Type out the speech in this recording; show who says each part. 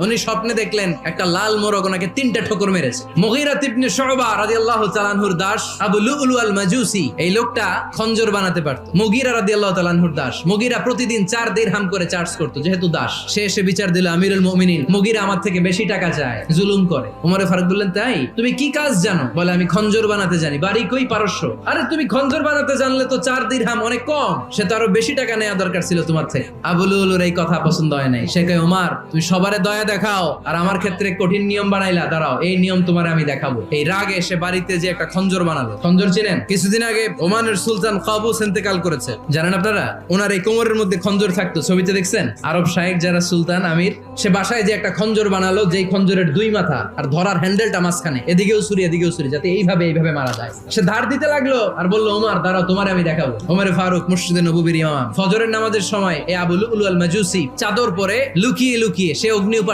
Speaker 1: উনি স্বপ্নে দেখলেন একটা লাল মোরগ ওনাকে 3টা ঠোকর মেরেছে। মুগীরা ইবনে শুবা রাদিয়াল্লাহু তাআলা আনহুর দাস আবু লুলু আল মাজুসি, এই লোকটা খঞ্জর বানাতে পারত। মুগীরা রাদিয়াল্লাহু তাআলা আনহুর দাস। মুগীরা প্রতিদিন 4 দিরহাম করে চার্জ করত, যেহেতু দাস। সে এসে বিচার দিল, আমিরুল মুমিনিন, মুগীরা আমার থেকে বেশি টাকা চায়, জুলুম করে। ওমর ফারুক বললেন, তাই তুমি কি কাজ জানো? বলে, আমি খঞ্জর বানাতে জানি। বাড়ি কই? পারস্য। আরে তুমি খঞ্জর বানাতে জানলে তো 4 দিরহাম অনেক কম, সে তো আরো বেশি টাকা নেওয়া দরকার ছিল তোমার থেকে। আবু লুলুর এই কথা পছন্দ হয় নাই। সে কয়, ওমর তুমি সবারে দয়া দেখাও আর আমার ক্ষেত্রে কঠিন নিয়ম বানাইলা, দাঁড়াও এই নিয়ম তোমার আমি দেখাবো। এই রাগে সে বাড়িতে যে একটা খঞ্জর বানালো। খঞ্জর চিনেন? কিছুদিন আগে ওমানের সুলতান কাবুস ইন্তেকাল করেছে, জানেন আপনারা? ওনার এই কোমরের মধ্যে খঞ্জর থাকতো, ছবিতে দেখছেন? আরব শায়েখ যারা সুলতান আমির, সে বাসায় যে একটা খঞ্জর বানালো, যেই খঞ্জরের 2 মাথা আর ধরার হ্যান্ডেলটা মাঝখানে, এদিকেও ছুরি এদিকেও ছুরি, যাতে এইভাবে মারা যায়। সে ধার দিতে লাগলো আর বললো, ওমর দাঁড়াও তোমার আমি দেখাবো। ওমরে ফারুক মসজিদে নববীর ইমাম, ফজরের নামাজের সময় এই আবু লুলু আল মাজুসি চাদর পরে লুকিয়ে লুকিয়ে সে অগ্নি